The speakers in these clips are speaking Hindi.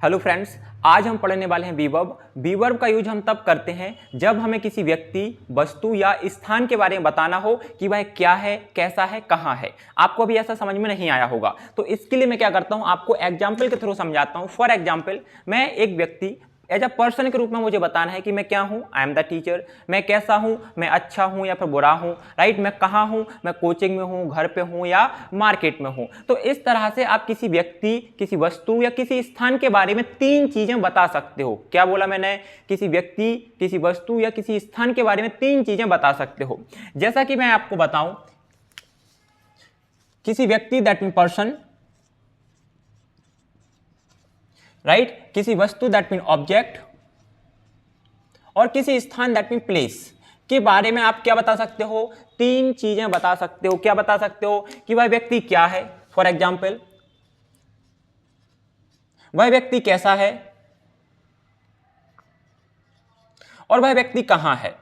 हेलो फ्रेंड्स, आज हम पढ़ने वाले हैं वीवर्ब। वीवर्ब का यूज हम तब करते हैं जब हमें किसी व्यक्ति, वस्तु या स्थान के बारे में बताना हो कि वह क्या है, कैसा है, कहाँ है। आपको अभी ऐसा समझ में नहीं आया होगा, तो इसके लिए मैं क्या करता हूँ, आपको एग्जाम्पल के थ्रू समझाता हूँ। फॉर एग्जाम्पल, मैं एक व्यक्ति एज अ पर्सन के रूप में मुझे बताना है कि मैं क्या हूँ, आई एम द टीचर। मैं कैसा हूँ, मैं अच्छा हूँ या फिर बुरा हूँ, राइट। मैं कहाँ हूँ, मैं कोचिंग में हूँ, घर पे हूँ या मार्केट में हूँ। तो इस तरह से आप किसी व्यक्ति, किसी वस्तु या किसी स्थान के बारे में तीन चीजें बता सकते हो। क्या बोला मैंने? किसी व्यक्ति, किसी वस्तु या किसी स्थान के बारे में तीन चीजें बता सकते हो। जैसा कि मैं आपको बताऊं, किसी व्यक्ति दैट मीन पर्सन, राइट, किसी वस्तु दैट मीन ऑब्जेक्ट, और किसी स्थान दैट मीन प्लेस के बारे में आप क्या बता सकते हो? तीन चीजें बता सकते हो। क्या बता सकते हो? कि वह व्यक्ति क्या है, फॉर एग्जाम्पल वह व्यक्ति कैसा है, और वह व्यक्ति कहां है,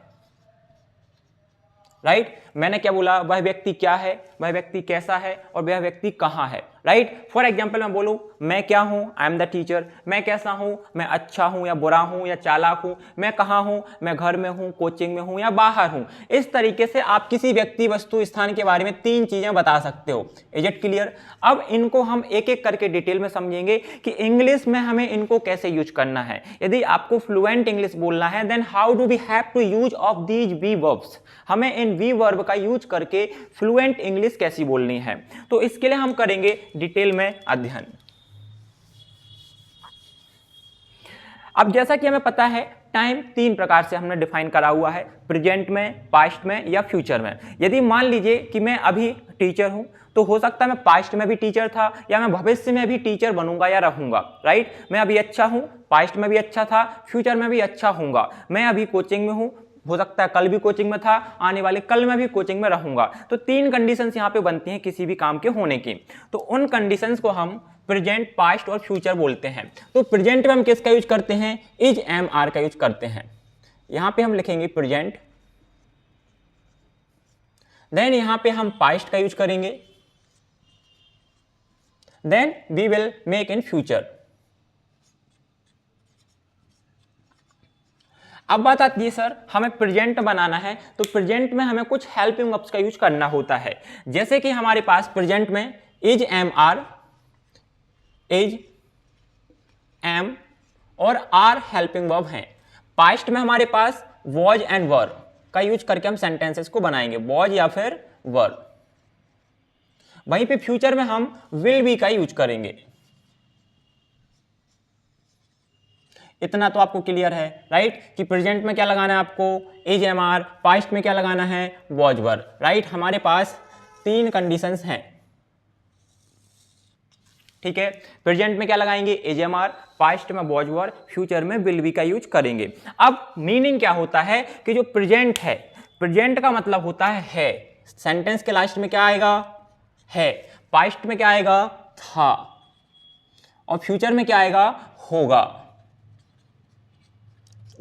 राइट। मैंने क्या बोला? वह व्यक्ति क्या है, वह व्यक्ति कैसा है, और वह व्यक्ति कहां है, राइट। फॉर एग्जाम्पल मैं बोलूं, मैं क्या हूं, आई एम द टीचर। मैं कैसा हूं, मैं अच्छा हूं या बुरा हूं या चालाक हूं। मैं कहां हूं, मैं घर में हूं, कोचिंग में हूं या बाहर हूं। इस तरीके से आप किसी व्यक्ति, वस्तु, स्थान के बारे में तीन चीजें बता सकते हो। Is it clear? अब इनको हम एक एक करके डिटेल में समझेंगे कि इंग्लिश में हमें इनको कैसे यूज करना है। यदि आपको फ्लुएंट इंग्लिश बोलना है, then how do we have to use of these V verbs. हमें इन वी वर्ब का यूज करके फ्लुएंट इंग्लिश कैसी बोलनी है, तो इसके लिए हम करेंगे डिटेल में अध्ययन। अब जैसा कि हमें पता है, टाइम तीन प्रकार से हमने डिफाइन करा हुआ है, प्रेजेंट में, पास्ट में या फ्यूचर में। यदि मान लीजिए कि मैं अभी टीचर हूं, तो हो सकता है मैं पास्ट में भी टीचर था या मैं भविष्य में भी टीचर बनूंगा या रहूंगा, राइट। मैं अभी अच्छा हूं, पास्ट में भी अच्छा था, फ्यूचर में भी अच्छा हूंगा। मैं अभी कोचिंग में हूं, हो सकता है कल भी कोचिंग में था, आने वाले कल में भी कोचिंग में रहूंगा। तो तीन कंडीशंस यहां पे बनती हैं किसी भी काम के होने की। तो उन कंडीशंस को हम प्रेजेंट, पास्ट और फ्यूचर बोलते हैं। तो प्रेजेंट में हम किसका यूज करते हैं? इज, एम, आर का यूज करते हैं। यहां पे हम लिखेंगे प्रेजेंट, देन यहां पे हम पास्ट का यूज करेंगे, then we will make in future. अब बात आती है, सर हमें प्रेजेंट बनाना है, तो प्रेजेंट में हमें कुछ हेल्पिंग वर्ब्स का यूज करना होता है। जैसे कि हमारे पास प्रेजेंट में is, am, are, is, am और आर हेल्पिंग वर्ब हैं। पास्ट में हमारे पास वॉज एंड वर का यूज करके हम सेंटेंसेस को बनाएंगे, वॉज या फिर वर। वहीं पे फ्यूचर में हम विल बी का यूज करेंगे। इतना तो आपको क्लियर है, राइट, कि प्रेजेंट में क्या लगाना है आपको? Is, am, are. पास्ट में क्या लगाना है? Was, were, right. हमारे पास तीन कंडीशंस हैं, ठीक है। प्रेजेंट में क्या लगाएंगे? Is, am, are. पास्ट में वॉज, वर। फ्यूचर में विल बी का यूज करेंगे। अब मीनिंग क्या होता है कि जो प्रेजेंट है, प्रेजेंट का मतलब होता है सेंटेंस के लास्ट में क्या आएगा? है। पास्ट में क्या आएगा? था। और फ्यूचर में क्या आएगा? होगा।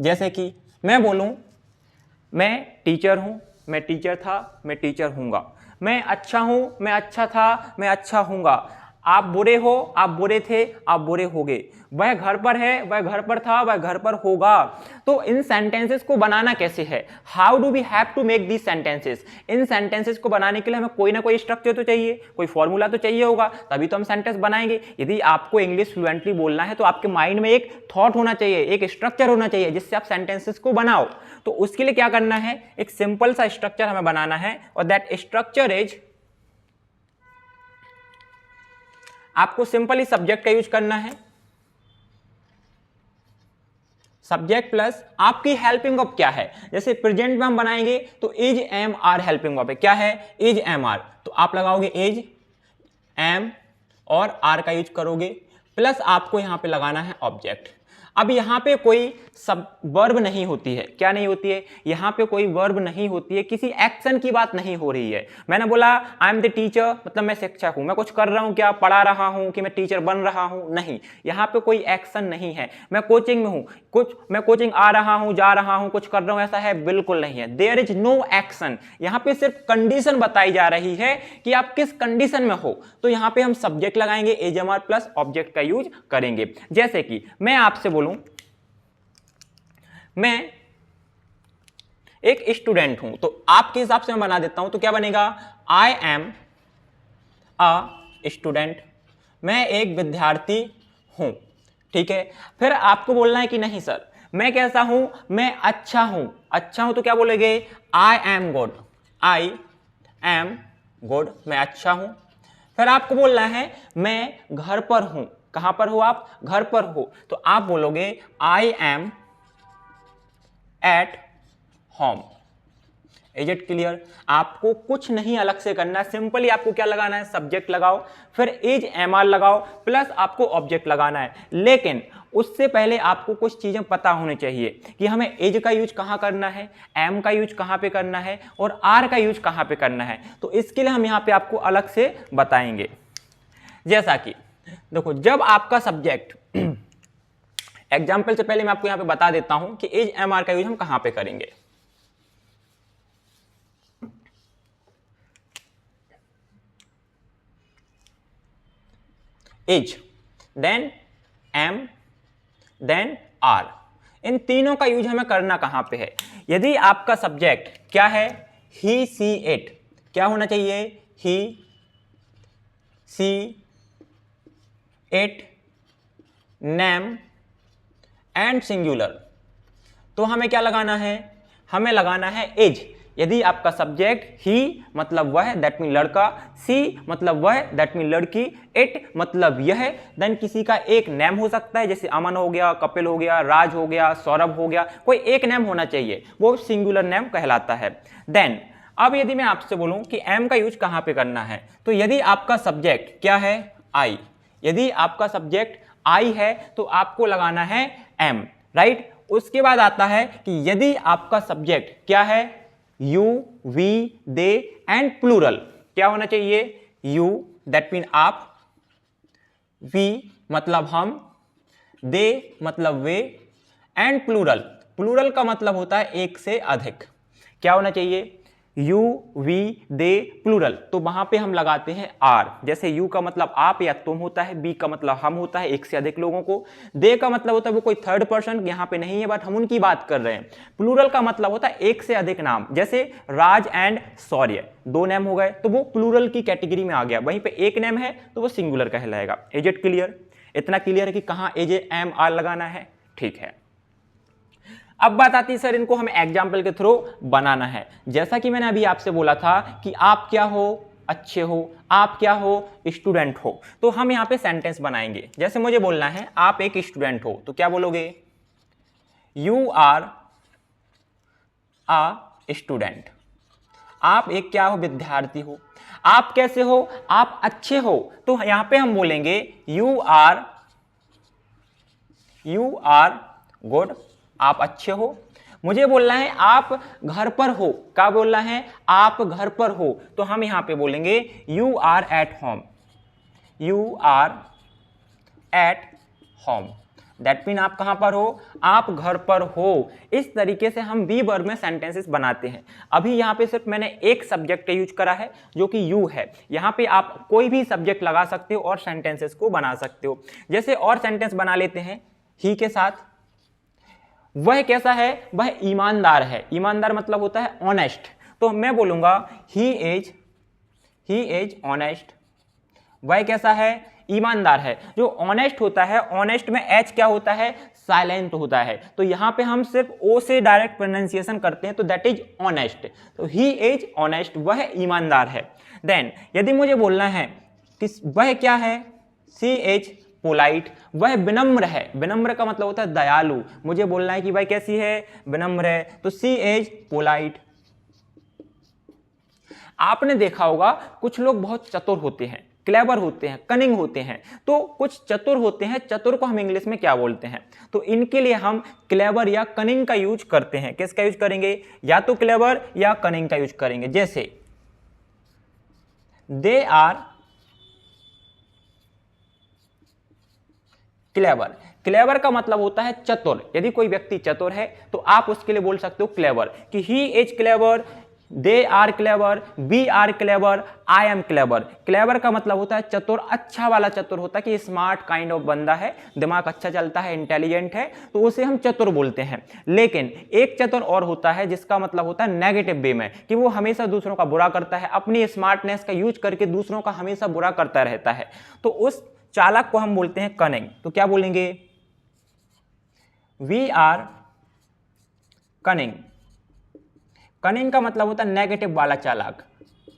जैसे कि मैं बोलूं, मैं टीचर हूं, मैं टीचर था, मैं टीचर हूंगा। मैं अच्छा हूं, मैं अच्छा था, मैं अच्छा हूंगा। आप बुरे हो, आप बुरे थे, आप बुरे होगे। वह घर पर है, वह घर पर था, वह घर पर होगा। तो इन सेंटेंसेस को बनाना कैसे है? How do we have to make these sentences? इन सेंटेंसेस को बनाने के लिए हमें कोई ना कोई स्ट्रक्चर तो चाहिए, कोई फॉर्मूला तो चाहिए होगा, तभी तो हम सेंटेंस बनाएंगे। यदि आपको इंग्लिश फ्लुएंटली बोलना है, तो आपके माइंड में एक थॉट होना चाहिए, एक स्ट्रक्चर होना चाहिए, जिससे आप सेंटेंसेस को बनाओ। तो उसके लिए क्या करना है? एक सिंपल सा स्ट्रक्चर हमें बनाना है, और दैट स्ट्रक्चर इज, आपको सिंपली सब्जेक्ट का यूज करना है। सब्जेक्ट प्लस आपकी हेल्पिंग वर्ब क्या है? जैसे प्रेजेंट में हम बनाएंगे तो is, am, are helping verb है। क्या है? Is, am, are. तो आप लगाओगे इज, एम और आर का यूज करोगे, प्लस आपको यहां पे लगाना है ऑब्जेक्ट। अब यहाँ पे कोई सब वर्ब नहीं होती है, क्या नहीं होती है, यहाँ पे कोई वर्ब नहीं होती है, किसी एक्शन की बात नहीं हो रही है। मैंने बोला आई एम द टीचर, मतलब मैं शिक्षक हूँ, मैं कुछ कर रहा हूँ, क्या पढ़ा रहा हूँ कि मैं टीचर बन रहा हूँ, नहीं, यहाँ पे कोई एक्शन नहीं है। मैं कोचिंग में हूँ, मैं कोचिंग आ रहा हूँ, जा रहा हूँ, कुछ कर रहा हूँ, ऐसा है बिल्कुल नहीं है। There is no action. यहाँ पे सिर्फ कंडीशन बताई जा रही है कि आप किस कंडीशन में हो, तो यहाँ पे हम सब्जेक्ट लगाएंगे, एजएमआर प्लस ऑब्जेक्ट का यूज करेंगे। जैसे कि मैं आपसे बोलूं मैं एक स्टूडेंट हूं, तो आपके हिसाब से मैं बना देता हूं, तो क्या बनेगा, आई एम अ स्टूडेंट, मैं एक विद्यार्थी हूं, ठीक है। फिर आपको बोलना है कि नहीं सर मैं कैसा हूं, मैं अच्छा हूं, अच्छा हूं तो क्या बोलेंगे, आई am good, I am good, मैं अच्छा हूं। फिर आपको बोलना है मैं घर पर हूं, कहां पर हो आप, घर पर हो, तो आप बोलोगे I am at home. Is it clear? आपको कुछ नहीं अलग से करना है, सिंपली आपको क्या लगाना है, सब्जेक्ट लगाओ, फिर इज एम आर लगाओ, प्लस आपको ऑब्जेक्ट लगाना है। लेकिन उससे पहले आपको कुछ चीजें पता होनी चाहिए कि हमें इज का यूज कहां करना है, एम का यूज कहां पे करना है और आर का यूज कहां पे करना है, तो इसके लिए हम यहां पे आपको अलग से बताएंगे। जैसा कि देखो, जब आपका सब्जेक्ट एग्जाम्पल से पहले मैं आपको यहां पे बता देता हूं कि इज एम आर का यूज हम कहां पे करेंगे। Is, then am, then are, इन तीनों का यूज हमें करना कहां पे है। यदि आपका सब्जेक्ट क्या है, ही सी इट, क्या होना चाहिए, he she it, name and singular, तो हमें क्या लगाना है, हमें लगाना है इज। यदि आपका सब्जेक्ट ही मतलब वह, दैट मीन लड़का, सी मतलब वह, दैट मीन लड़की, इट मतलब यह, देन किसी का एक नेम हो सकता है, जैसे अमन हो गया, कपिल हो गया, राज हो गया, सौरभ हो गया, कोई एक नेम होना चाहिए, वो सिंगुलर नेम कहलाता है। देन अब यदि मैं आपसे बोलूं कि एम का यूज कहां पे करना है, तो यदि आपका सब्जेक्ट क्या है, आई, यदि आपका सब्जेक्ट आई है तो आपको लगाना है एम, राइट। उसके बाद आता है कि यदि आपका सब्जेक्ट क्या है, you, we, they and plural, क्या होना चाहिए, यू दैट मीन आप, वी मतलब हम, दे मतलब वे एंड प्लूरल, प्लूरल का मतलब होता है एक से अधिक, क्या होना चाहिए, यू, वी, दे, प्लूरल, तो वहां पे हम लगाते हैं आर। जैसे यू का मतलब आप या तुम होता है, बी का मतलब हम होता है एक से अधिक लोगों को, दे का मतलब होता है वो कोई थर्ड पर्सन यहाँ पे नहीं है बट हम उनकी बात कर रहे हैं, प्लूरल का मतलब होता है एक से अधिक नाम, जैसे राज एंड शौर्य, दो नेम हो गए तो वो प्लूरल की कैटेगरी में आ गया, वहीं पे एक नेम है तो वो सिंगुलर कहलाएगा। Is it clear? इतना क्लियर है कि कहां एज एम आर लगाना है, ठीक है। अब बात आती है सर इनको हमें एग्जाम्पल के थ्रू बनाना है। जैसा कि मैंने अभी आपसे बोला था कि आप क्या हो, अच्छे हो, आप क्या हो, स्टूडेंट हो, तो हम यहां पे सेंटेंस बनाएंगे। जैसे मुझे बोलना है आप एक स्टूडेंट हो, तो क्या बोलोगे, यू आर अ स्टूडेंट, आप एक क्या हो, विद्यार्थी हो। आप कैसे हो, आप अच्छे हो, तो यहां पे हम बोलेंगे यू आर गुड, आप अच्छे हो। मुझे बोलना है आप घर पर हो, क्या बोलना है, आप घर पर हो, तो हम यहां पे बोलेंगे you are at home, you are at home, that mean आप कहां पर हो, आप घर पर हो। इस तरीके से हम वी वर्ब में सेंटेंसेस बनाते हैं। अभी यहां पे सिर्फ मैंने एक सब्जेक्ट यूज करा है जो कि यू है, यहां पे आप कोई भी सब्जेक्ट लगा सकते हो और सेंटेंसेस को बना सकते हो। जैसे और सेंटेंस बना लेते हैं ही के साथ, वह कैसा है, वह ईमानदार है, ईमानदार मतलब होता है ऑनेस्ट, तो मैं बोलूंगा ही इज ऑनेस्ट, वह कैसा है, ईमानदार है। जो ऑनेस्ट होता है, ऑनेस्ट में एच क्या होता है, साइलेंट होता है, तो यहां पे हम सिर्फ ओ से डायरेक्ट प्रोनाउंसिएशन करते हैं, तो दैट इज ऑनेस्ट, तो ही इज ऑनेस्ट, वह ईमानदार है। देन यदि मुझे बोलना है कि वह क्या है, सी इज पोलाइट, वह विनम्र है, विनम्र का मतलब होता है दयालु, मुझे बोलना है कि भाई कैसी है, विनम्र है, तो सी इज पोलाइट। आपने देखा होगा कुछ लोग बहुत चतुर होते हैं, क्लेवर होते हैं, कनिंग होते हैं, तो कुछ चतुर होते हैं। चतुर को हम इंग्लिश में क्या बोलते हैं? तो इनके लिए हम क्लेवर या कनिंग का यूज करते हैं। किसका यूज करेंगे? या तो क्लेवर या कनिंग का यूज करेंगे। जैसे दे आर क्लेवर। क्लेवर का मतलब होता है चतुर। यदि कोई व्यक्ति चतुर है तो आप उसके लिए बोल सकते हो क्लेवर, कि he is clever, they are clever, we are clever, I am clever. Clever का मतलब होता है चतुर, अच्छा वाला चतुर होता है कि स्मार्ट काइंड ऑफ बंदा है, दिमाग अच्छा चलता है, इंटेलिजेंट है, तो उसे हम चतुर बोलते हैं। लेकिन एक चतुर और होता है जिसका मतलब होता है नेगेटिव वे में, कि वो हमेशा दूसरों का बुरा करता है, अपनी स्मार्टनेस का यूज करके दूसरों का हमेशा बुरा करता रहता है, तो उस चालाक को हम बोलते हैं कनिंग। तो क्या बोलेंगे? We are cunning. कनिंग का मतलब होता है नेगेटिव वाला चालाक,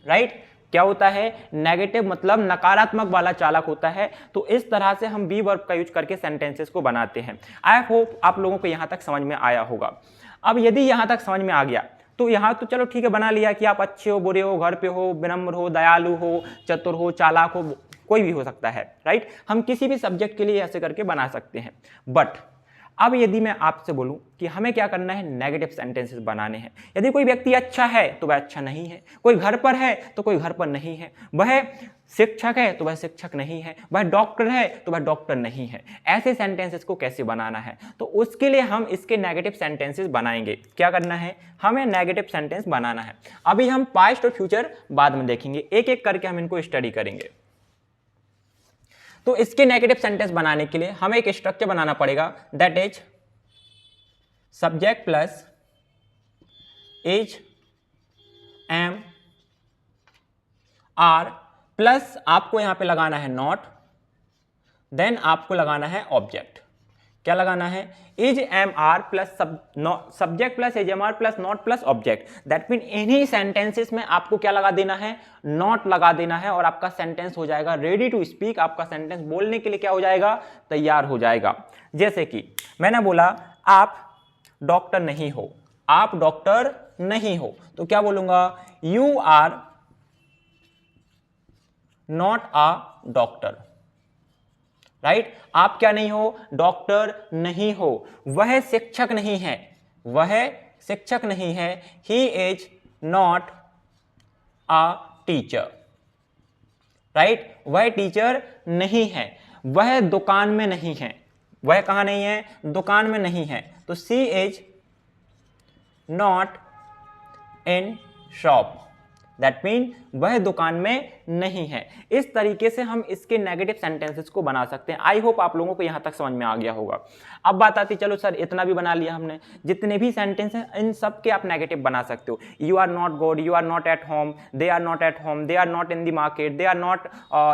राइट? क्या होता है? नेगेटिव मतलब नकारात्मक वाला चालाक होता है। तो इस तरह से हम बी वर्ब का यूज करके सेंटेंसेस को बनाते हैं। आई होप आप लोगों को यहां तक समझ में आया होगा। अब यदि यहां तक समझ में आ गया तो यहां तो चलो ठीक है, बना लिया कि आप अच्छे हो, बुरे हो, घर पे हो, विनम्र हो, दयालु हो, चतुर हो, चालाक हो, कोई भी हो सकता है, राइट? हम किसी भी सब्जेक्ट के लिए ऐसे करके बना सकते हैं। बट अब यदि मैं आपसे बोलूं कि हमें क्या करना है, नेगेटिव सेंटेंसेस बनाने हैं। यदि कोई व्यक्ति अच्छा है तो वह अच्छा नहीं है, कोई घर पर है तो कोई घर पर नहीं है, वह शिक्षक है तो वह शिक्षक नहीं है, वह डॉक्टर है तो वह डॉक्टर नहीं है। ऐसे सेंटेंसेस को कैसे बनाना है? तो उसके लिए हम इसके नेगेटिव सेंटेंसेस बनाएंगे। क्या करना है? हमें नेगेटिव सेंटेंस बनाना है। अभी हम पास्ट और फ्यूचर बाद में देखेंगे, एक एक करके हम इनको स्टडी करेंगे। तो इसके नेगेटिव सेंटेंस बनाने के लिए हमें एक स्ट्रक्चर बनाना पड़ेगा, that is subject plus is, am, are plus आपको यहां पे लगाना है नॉट, देन आपको लगाना है ऑब्जेक्ट। क्या लगाना है? Is am are plus subject plus is am are plus not plus object. That mean इन्हीं सेंटेंसेस में आपको क्या लगा देना है? नॉट लगा देना है, और आपका सेंटेंस हो जाएगा रेडी टू स्पीक। आपका सेंटेंस बोलने के लिए क्या हो जाएगा? तैयार हो जाएगा। जैसे कि मैंने बोला आप डॉक्टर नहीं हो, आप डॉक्टर नहीं हो, तो क्या बोलूंगा? You are not a doctor, right? आप क्या नहीं हो? डॉक्टर नहीं हो। वह शिक्षक नहीं है, वह शिक्षक नहीं है, he is not a teacher, right? वह टीचर नहीं है। वह दुकान में नहीं है, वह कहां नहीं है? दुकान में नहीं है, तो she is not in shop. That mean वह दुकान में नहीं है। इस तरीके से हम इसके नेगेटिव सेंटेंसेस को बना सकते हैं। आई होप आप लोगों को यहां तक समझ में आ गया होगा। अब बात आती, चलो सर इतना भी बना लिया हमने, जितने भी सेंटेंस हैं इन सब के आप नेगेटिव बना सकते हो। You are not good, you are not at home, they are not at home, they are not in the market, they are not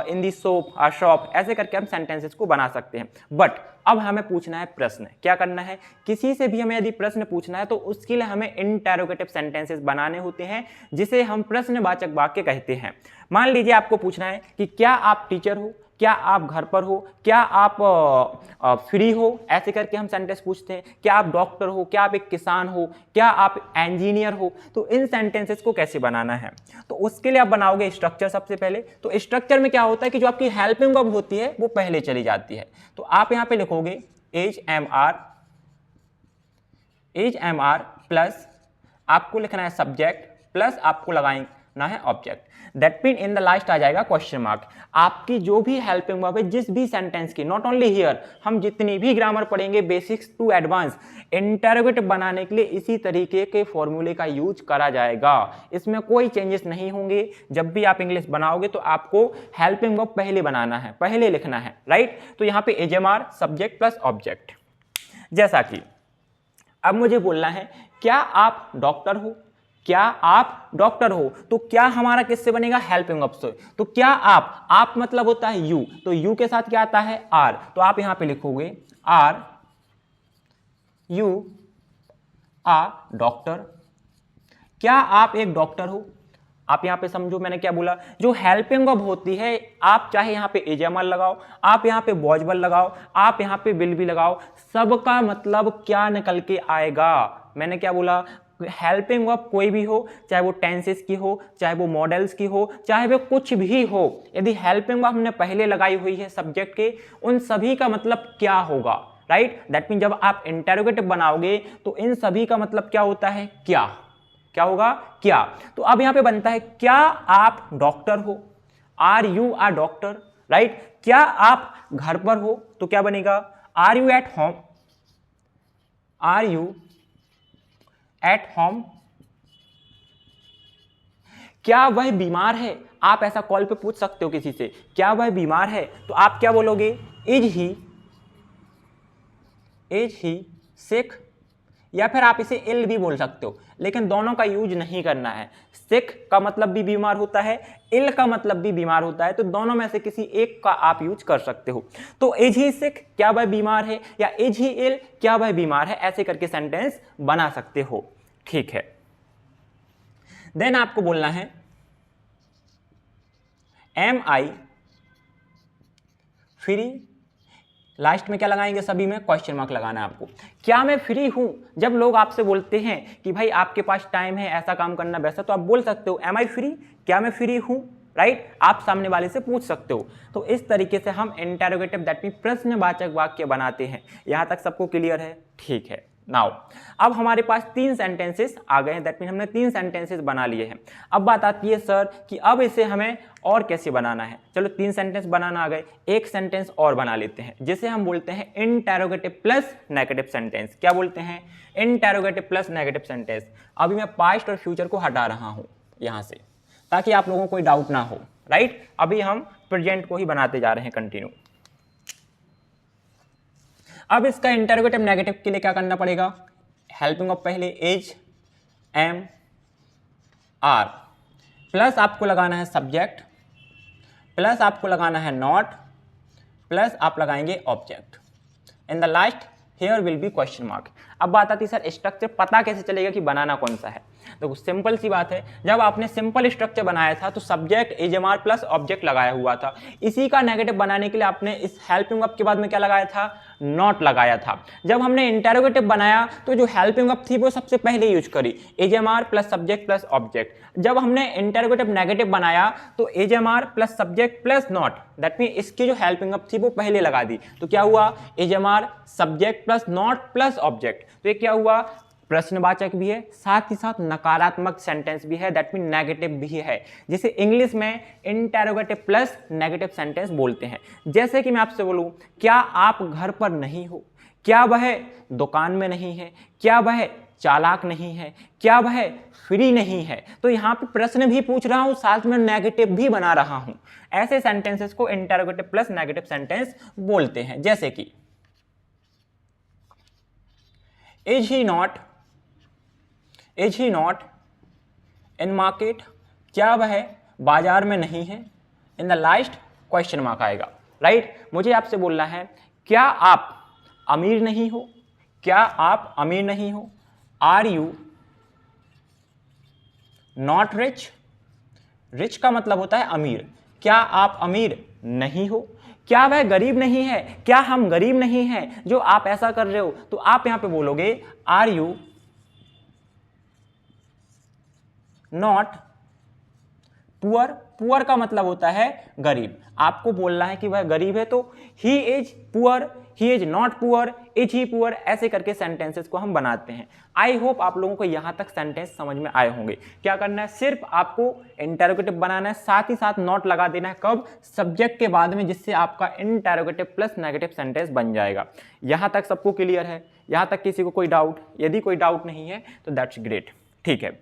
in the shop, ऐसे करके हम सेंटेंसेस को बना सकते हैं। बट अब हमें पूछना है प्रश्न। क्या करना है? किसी से भी हमें यदि प्रश्न पूछना है तो उसके लिए हमें इंटेरोगेटिव सेंटेंसेस बनाने होते हैं, जिसे हम प्रश्नवाचक वाक्य कहते हैं। मान लीजिए आपको पूछना है कि क्या आप टीचर हो, क्या आप घर पर हो, क्या आप फ्री हो, ऐसे करके हम सेंटेंस पूछते हैं। क्या आप डॉक्टर हो, क्या आप एक किसान हो, क्या आप इंजीनियर हो। तो इन सेंटेंसेस को कैसे बनाना है? तो उसके लिए आप बनाओगे स्ट्रक्चर सबसे पहले। तो स्ट्रक्चर में क्या होता है कि जो आपकी हेल्पिंग वर्ब होती है वो पहले चली जाती है। तो आप यहां पे लिखोगे इज एम आर प्लस आपको लिखना है सब्जेक्ट प्लस आपको लगाना है object. That mean in the last आ जाएगा क्वेश्चन मार्क। आपकी जो भी हेल्पिंग वर्ब है जिस भी सेंटेंस की, नॉट ओनली हियर, हम जितनी भी ग्रामर पढ़ेंगे बेसिक्स टू एडवांस, इंटरोगेटिव बनाने के लिए इसी तरीके के फॉर्मूले का यूज करा जाएगा। इसमें कोई चेंजेस नहीं होंगे। जब भी आप इंग्लिश बनाओगे तो आपको हेल्पिंग वर्ब पहले बनाना है, पहले लिखना है, राइट? तो यहां पे एजएमआर सब्जेक्ट प्लस ऑब्जेक्ट। जैसा कि अब मुझे बोलना है क्या आप डॉक्टर हो, क्या आप डॉक्टर हो, तो क्या हमारा किससे बनेगा? हेल्पिंग वर्ब से। तो क्या आप मतलब होता है यू, तो यू के साथ क्या आता है? आर। तो आप यहां पे लिखोगे आर यू आ डॉक्टर। क्या आप एक डॉक्टर हो? आप यहां पे समझो मैंने क्या बोला, जो हेल्पिंग वर्ब होती है, आप चाहे यहां पे एजएमआर लगाओ, आप यहां पे वॉजबल लगाओ, आप यहां पे विल भी लगाओ, सबका मतलब क्या निकल के आएगा? मैंने क्या बोला? हेल्पिंग वर्ब कोई भी हो, चाहे वो टेंसेस की हो, चाहे वो मॉडल्स की हो, चाहे वो कुछ भी हो, यदि हेल्पिंग वर्ब हमने पहले लगाई हुई है सब्जेक्ट के, उन सभी का मतलब क्या होगा, राइट। दैट मीन जब आप इंटरोगेटिव बनाओगे तो इन सभी का मतलब क्या होता है, क्या। क्या होगा, क्या। तो अब यहां पे बनता है क्या आप डॉक्टर हो, are you are doctor, right. क्या आप घर पर हो, तो क्या बनेगा, are you at home, are you at home. क्या वह बीमार है, आप ऐसा कॉल पे पूछ सकते हो किसी से, क्या वह बीमार है, तो आप क्या बोलोगे, इज ही सिक, या फिर आप इसे इल भी बोल सकते हो, लेकिन दोनों का यूज नहीं करना है। सिक का मतलब भी बीमार होता है, इल का मतलब भी बीमार होता है, तो दोनों में से किसी एक का आप यूज कर सकते हो। तो इज ही सिक, क्या वह बीमार है, या इज ही इल, क्या वह बीमार है, ऐसे करके सेंटेंस बना सकते हो, ठीक है। देन आपको बोलना है एम आई फ्री, लास्ट में क्या लगाएंगे, सभी में क्वेश्चन मार्क लगाना है आपको। क्या मैं फ्री हूं, जब लोग आपसे बोलते हैं कि भाई आपके पास टाइम है ऐसा काम करना वैसा, तो आप बोल सकते हो एम आई फ्री, क्या मैं फ्री हूं, राइट। आप सामने वाले से पूछ सकते हो। तो इस तरीके से हम इंटरोगेटिव दैट मीन प्रश्नवाचक वाक्य बनाते हैं। यहां तक सबको क्लियर है, ठीक है। नाउ अब हमारे पास 3 सेंटेंसेस आ गए हैं, दैट मीन हमने 3 सेंटेंसेस बना लिए हैं। अब बात आती है सर कि अब इसे हमें और कैसे बनाना है। चलो 3 सेंटेंस बनाना आ गए, एक सेंटेंस और बना लेते हैं जिसे हम बोलते हैं इंटरोगेटिव प्लस नेगेटिव सेंटेंस। क्या बोलते हैं, इंटरोगेटिव प्लस नेगेटिव सेंटेंस। अभी मैं पास्ट और फ्यूचर को हटा रहा हूं यहां से, ताकि आप लोगों को कोई डाउट ना हो, राइट। अभी हम प्रेजेंट को ही बनाते जा रहे हैं कंटिन्यू। अब इसका इंटरोगेटिव नेगेटिव के लिए क्या करना पड़ेगा, हेल्पिंग ऑफ पहले एज एम आर, प्लस आपको लगाना है सब्जेक्ट, प्लस आपको लगाना है नॉट, प्लस आप लगाएंगे object, in the last here will be question mark. अब बात आती है सर स्ट्रक्चर पता कैसे चलेगा कि बनाना कौन सा है। तो सिंपल सी बात है, जब आपने सिंपल स्ट्रक्चर बनाया था तो सब्जेक्ट एजएमआर प्लस ऑब्जेक्ट लगाया हुआ था। इसी का नेगेटिव बनाने के लिए आपने इस हेल्पिंग वर्ब के बाद में क्या लगाया था, नॉट लगाया था। जब हमने इंटरोगेटिव बनाया तो जो हेल्पिंग वर्ब थी वो सबसे पहले यूज करी, is am are plus subject plus object. जब हमने इंटरोगेटिव नेगेटिव बनाया तो is am are plus subject plus not, that mean इसकी जो हेल्पिंग वर्ब थी वो पहले लगा दी। तो क्या हुआ, is am are subject plus not plus object. तो ये क्या हुआ, प्रश्नवाचक भी है, साथ ही साथ नकारात्मक सेंटेंस भी है, दैट मीन नेगेटिव भी है, जिसे इंग्लिश में इंटरोगेटिव प्लस नेगेटिव सेंटेंस बोलते हैं। जैसे कि मैं आपसे बोलूं, क्या आप घर पर नहीं हो, क्या वह दुकान में नहीं है, क्या वह चालाक नहीं है, क्या वह फ्री नहीं है। तो यहां पे प्रश्न भी पूछ रहा हूं, साथ में नेगेटिव भी बना रहा हूं। ऐसे सेंटेंसेस को इंटरोगेटिव प्लस नेगेटिव सेंटेंस बोलते हैं। जैसे कि is he not in market, क्या वह बाजार में नहीं है, इन द लास्ट क्वेश्चन मार्क आएगा, राइट। मुझे आपसे बोलना है, क्या आप अमीर नहीं हो, क्या आप अमीर नहीं हो, are you not rich, rich का मतलब होता है अमीर, क्या आप अमीर नहीं हो, क्या वह गरीब नहीं है, क्या हम गरीब नहीं हैं जो आप ऐसा कर रहे हो। तो आप यहां पे बोलोगे are you not poor, poor का मतलब होता है गरीब। आपको बोलना है कि वह गरीब है, तो he is poor, he is not poor, is he poor, ऐसे करके सेंटेंसेस को हम बनाते हैं। आई होप आप लोगों को यहां तक सेंटेंस समझ में आए होंगे। क्या करना है, सिर्फ आपको इंटरोगेटिव बनाना है, साथ ही साथ नॉट लगा देना है, कब, सब्जेक्ट के बाद में, जिससे आपका इंटरोगेटिव प्लस नेगेटिव सेंटेंस बन जाएगा। यहां तक सबको क्लियर है, यहां तक किसी को कोई डाउट, यदि कोई डाउट नहीं है तो दैट्स ग्रेट, ठीक है।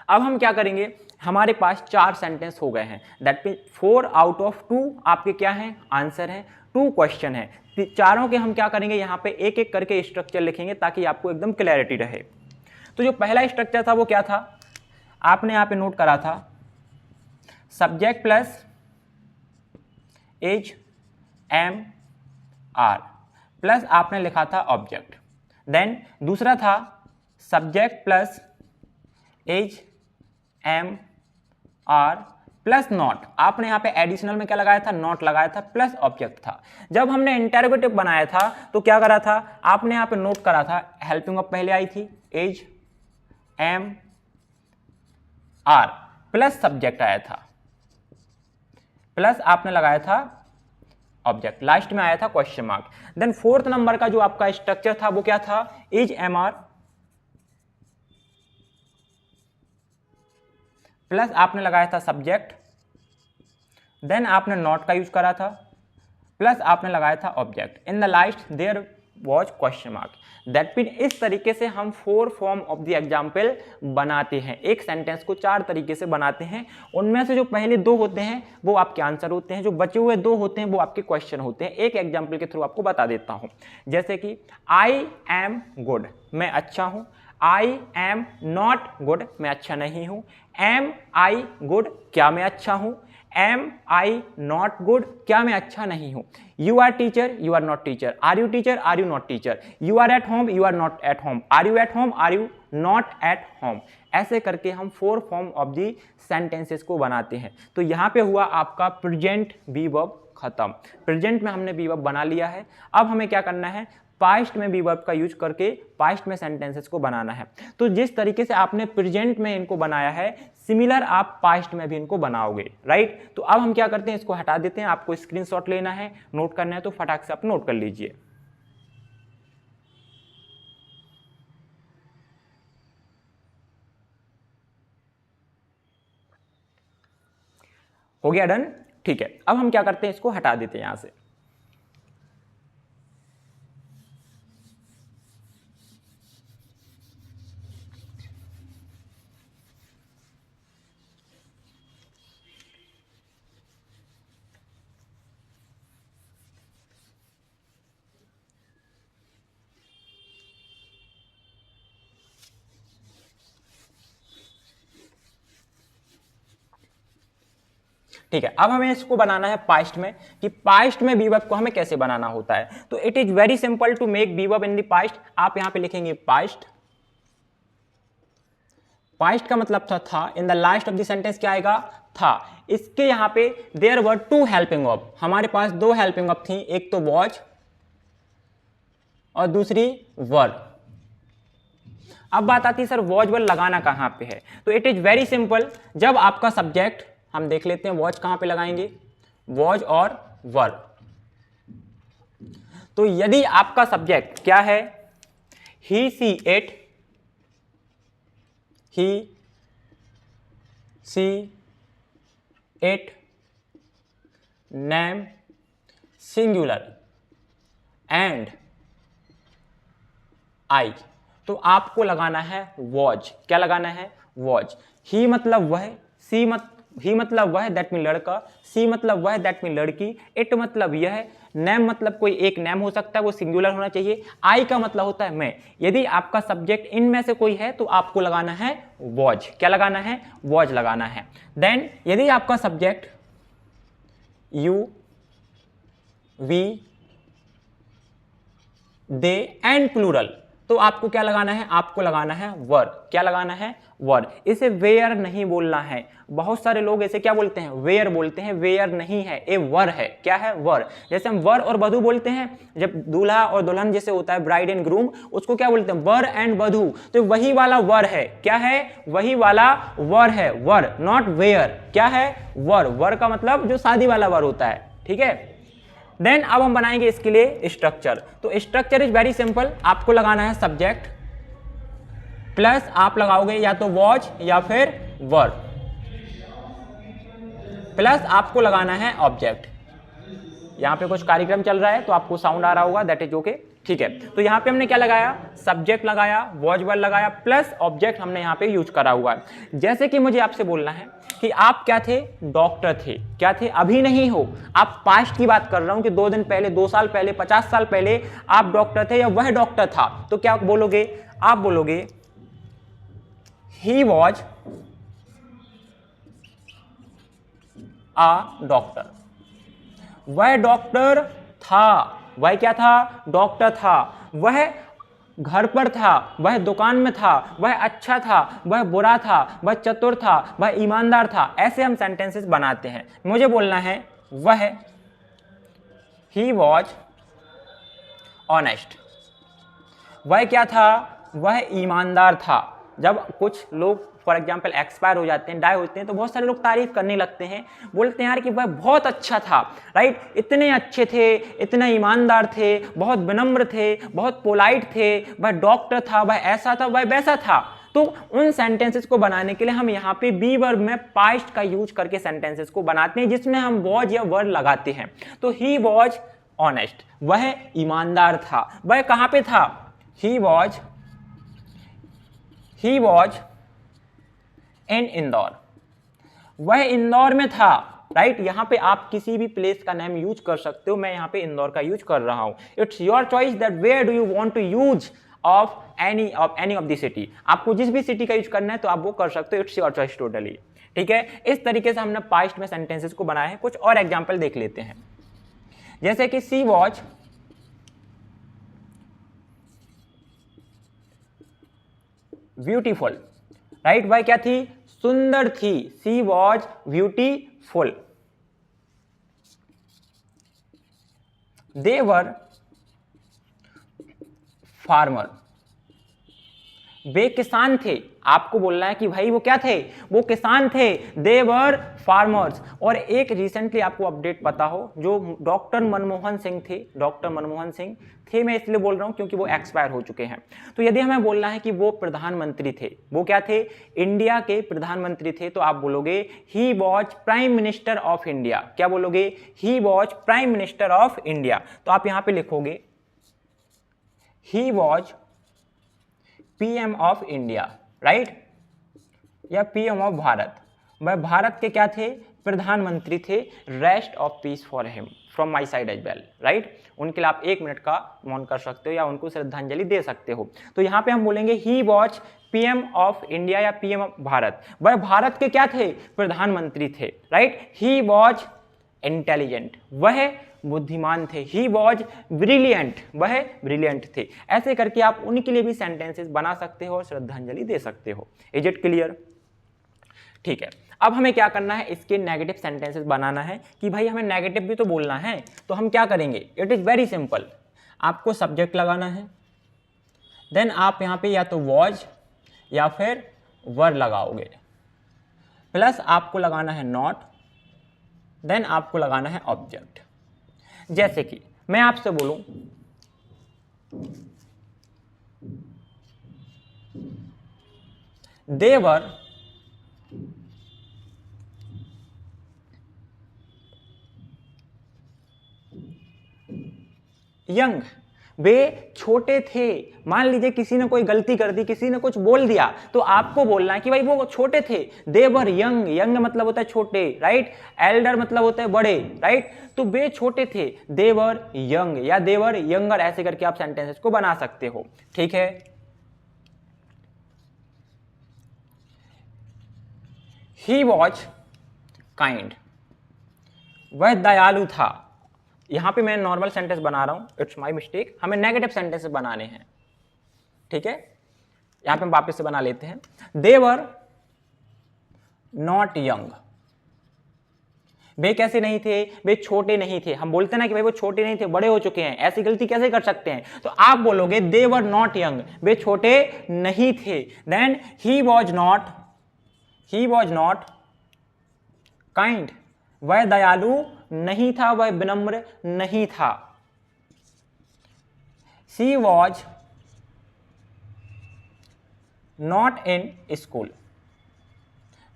अब हम क्या करेंगे, हमारे पास 4 सेंटेंस हो गए हैं, दैट मीन 4 आउट ऑफ 2 आपके क्या हैं, आंसर हैं, 2 क्वेश्चन हैं। चारों के हम क्या करेंगे, यहाँ पे एक एक करके स्ट्रक्चर लिखेंगे ताकि आपको एकदम क्लैरिटी रहे। तो जो पहला स्ट्रक्चर था वो क्या था, आपने यहाँ पे नोट करा था, subject plus is am are, plus आपने लिखा था ऑब्जेक्ट। देन दूसरा था subject plus is am are plus not, आपने यहाँ पे एडिशनल में क्या लगाया था, नॉट लगाया था, प्लस ऑब्जेक्ट था। जब हमने इंटरोगेटिव बनाया था तो क्या करा था, आपने यहाँ पे नोट करा था, हेल्पिंग ऑफ पहले आई थी is am are plus subject आया था, प्लस आपने लगाया था ऑब्जेक्ट, लास्ट में आया था question mark. Then fourth number का जो आपका स्ट्रक्चर था वो क्या था, इज एम आर प्लस आपने लगाया था सब्जेक्ट, देन आपने नॉट का यूज करा था, प्लस आपने लगाया था object, in the last there was question mark. That mean इस तरीके से हम 4 फॉर्म ऑफ द एग्जाम्पल बनाते हैं, एक सेंटेंस को 4 तरीके से बनाते हैं। उनमें से जो पहले 2 होते हैं वो आपके आंसर होते हैं, जो बचे हुए 2 होते हैं वो आपके क्वेश्चन होते हैं। एक एग्जाम्पल के थ्रू आपको बता देता हूं, जैसे कि आई एम गुड, मैं अच्छा हूं। आई एम नॉट गुड, मैं अच्छा नहीं हूं। एम आई गुड, क्या मैं अच्छा हूं। एम आई नॉट गुड, क्या मैं अच्छा नहीं हूं। You are teacher, you are not teacher. Are you teacher, are you not teacher. You are at home, you are not at home. Are you at home, are you not at home. ऐसे करके हम 4 फॉर्म ऑफ दी सेंटेंसेस को बनाते हैं। तो यहां पे हुआ आपका प्रेजेंट बी वर्ब खत्म। प्रेजेंट में हमने बी वर्ब बना लिया है। अब हमें क्या करना है, पास्ट में बी वर्ब का यूज करके पास्ट में सेंटेंसेस को बनाना है। तो जिस तरीके से आपने प्रेजेंट में इनको बनाया है, सिमिलर आप पास्ट में भी इनको बनाओगे, राइट। तो अब हम क्या करते हैं, इसको हटा देते हैं। आपको स्क्रीनशॉट लेना है, नोट करना है तो फटाक से आप नोट कर लीजिए। हो गया डन, ठीक है। अब हम क्या करते हैं, इसको हटा देते हैं यहां से। ठीक है, अब हमें इसको बनाना है पास्ट में, कि पास्ट में बी वर्ब को हमें कैसे बनाना होता है। तो it is very simple to make be verb in the past. आप यहां पे लिखेंगे पास्ट। पास्ट का मतलब था in the last of the sentence क्या आएगा, था। इसके यहां पे देयर वर 2 हेल्पिंग वर्ब, हमारे पास 2 हेल्पिंग वर्ब थी, एक तो वॉज और दूसरी वर। अब बात आती है सर वॉज वर लगाना कहां पे है। तो इट इज वेरी सिंपल, जब आपका सब्जेक्ट, हम देख लेते हैं वॉज कहां पे लगाएंगे, वॉज और वर। तो यदि आपका सब्जेक्ट क्या है, he she it, he she it, name singular and I, तो आपको लगाना है वॉज। क्या लगाना है, वॉज। ही मतलब वह, ही मतलब वह, दैट मीन लड़का। सी मतलब वह, दैट मीन लड़की। इट मतलब यह। नेम मतलब कोई एक नेम हो सकता है, वो सिंगुलर होना चाहिए। आई का मतलब होता है मैं। यदि आपका सब्जेक्ट इनमें से कोई है तो आपको लगाना है वॉज। क्या लगाना है, वॉज लगाना है। देन यदि आपका subject you, we, they and plural, तो आपको क्या लगाना है, आपको लगाना है वर। क्या लगाना है, वर। इसे वेयर नहीं बोलना है। बहुत सारे लोग ऐसे क्या बोलते हैं, वेयर बोलते हैं। वेयर नहीं है, ये वर है। क्या है, वर। जैसे हम वर और वधू बोलते हैं, जब दूल्हा और दुल्हन जैसे होता है, ब्राइड एंड ग्रूम, उसको क्या बोलते हैं, वर एंड वधू। तो वही वाला वर है। क्या है, वही वाला वर है, वर, नॉट वेयर। क्या है, वर। वर का मतलब जो शादी वाला वर होता है, ठीक है। देन अब हम बनाएंगे इसके लिए स्ट्रक्चर। तो स्ट्रक्चर इज वेरी सिंपल, आपको लगाना है सब्जेक्ट प्लस आप लगाओगे या तो वॉज या फिर वर, प्लस आपको लगाना है ऑब्जेक्ट। यहां पे कुछ कार्यक्रम चल रहा है तो आपको साउंड आ रहा होगा, दैट इज ओके, ठीक है। तो यहां पे हमने क्या लगाया, सब्जेक्ट लगाया, वॉज वर लगाया, प्लस ऑब्जेक्ट हमने यहां पे यूज करा हुआ है। जैसे कि मुझे आपसे बोलना है कि आप क्या थे, डॉक्टर थे। क्या थे, अभी नहीं हो, आप पास्ट की बात कर रहा हूं कि 2 दिन पहले, 2 साल पहले, 50 साल पहले आप डॉक्टर थे या वह डॉक्टर था। तो क्या बोलोगे, आप बोलोगे ही वॉज अ डॉक्टर। वह डॉक्टर था। वह क्या था, डॉक्टर था। वह घर पर था, वह दुकान में था, वह अच्छा था, वह बुरा था, वह चतुर था, वह ईमानदार था। ऐसे हम सेंटेंसेस बनाते हैं। मुझे बोलना है वह, ही वॉज ऑनेस्ट। वह क्या था, वह ईमानदार था। जब कुछ लोग फॉर एग्जाम्पल एक्सपायर हो जाते हैं, डाई होते हैं, तो बहुत सारे लोग तारीफ करने लगते हैं, बोलते हैं यार कि वह बहुत अच्छा था, राइट, इतने अच्छे थे, इतने ईमानदार थे, बहुत विनम्र थे, बहुत पोलाइट थे, वह डॉक्टर था, वह ऐसा था, वह वैसा था। तो उन सेंटेंसेस को बनाने के लिए हम यहाँ पे बी वर्ब में पास्ट का यूज करके सेंटेंसेस को बनाते हैं, जिसमें हम वॉज या वर लगाते हैं। तो ही वॉज ऑनेस्ट, वह ईमानदार था। वह कहां पे था? ही वॉज इन इंदौर, वह इंदौर में था, राइट। यहां पे आप किसी भी प्लेस का नाम यूज कर सकते हो, मैं यहां पे इंदौर का यूज कर रहा हूं। It's your choice that where do you want to use of any of the city. आपको जिस भी सिटी का यूज करना है तो आप वो कर सकते हो, इट्स योर चॉइस टोटली, ठीक है। इस तरीके से हमने पास्ट में सेंटेंसेस को बनाया है। कुछ और एग्जाम्पल देख लेते हैं, जैसे कि सी वॉज ब्यूटीफुल, राइट। वह क्या थी? सुंदर थी। She was beautiful. They were farmer, वे किसान थे। आपको बोलना है कि भाई वो क्या थे? वो किसान थे। दे वर फार्मर्स। और एक रिसेंटली आपको अपडेट पता हो, जो डॉक्टर मनमोहन सिंह थे, डॉक्टर मनमोहन सिंह थे, मैं इसलिए बोल रहा हूं क्योंकि वो एक्सपायर हो चुके हैं। तो यदि हमें बोलना है कि वो प्रधानमंत्री थे, वो क्या थे? इंडिया के प्रधानमंत्री थे, तो आप बोलोगे he was prime minister of India. क्या बोलोगे? He was prime minister of India. तो आप यहां पर लिखोगे he was PM of India, right, या पीएम ऑफ भारत। वह भारत के क्या थे? प्रधानमंत्री थे। Rest of peace for him from my side as well, right. उनके लिए आप 1 मिनट का मौन कर सकते हो या उनको श्रद्धांजलि दे सकते हो। तो यहां पे हम बोलेंगे ही वॉज पीएम ऑफ इंडिया या पीएम ऑफ भारत। वह भारत के क्या थे? प्रधानमंत्री थे, राइट। ही वॉज इंटेलिजेंट, वह बुद्धिमान थे। ही वॉज ब्रिलियंट, वह ब्रिलियंट थे। ऐसे करके आप उनके लिए भी सेंटेंसेस बना सकते हो और श्रद्धांजलि दे सकते हो। Is it clear? ठीक है, अब हमें क्या करना है? इसके नेगेटिव सेंटेंसेस बनाना है कि भाई हमें नेगेटिव भी तो बोलना है। तो हम क्या करेंगे? It is very simple. आपको सब्जेक्ट लगाना है, देन आप यहां पे या तो वॉज या फिर वर लगाओगे, प्लस आपको लगाना है नॉट, देन आपको लगाना है ऑब्जेक्ट। जैसे कि मैं आपसे बोलूं दे वर यंग, वे छोटे थे। मान लीजिए किसी ने कोई गलती कर दी, किसी ने कुछ बोल दिया, तो आपको बोलना है कि भाई वो छोटे थे। दे वर यंग, यंग मतलब होता है छोटे, राइट। एल्डर मतलब होता है बड़े, राइट। तो वे छोटे थे, दे वर यंग या दे वर यंगर, ऐसे करके आप सेंटेंसेस को बना सकते हो, ठीक है। ही वॉज काइंड, वह दयालु था। यहां पे मैं नॉर्मल सेंटेंस बना रहा हूं, इट्स माय मिस्टेक। हमें नेगेटिव सेंटेंस बनाने हैं, ठीक है। यहां पे हम वापस से बना लेते हैं। दे वर नॉट यंग, वे कैसे नहीं थे? वे छोटे नहीं थे। हम बोलते ना कि भाई वो छोटे नहीं थे, बड़े हो चुके हैं, ऐसी गलती कैसे कर सकते हैं? तो आप बोलोगे दे वर नॉट यंग, वे छोटे नहीं थे। Then he was not kind, वह दयालु नहीं था, वह विनम्र नहीं था। She was not in school,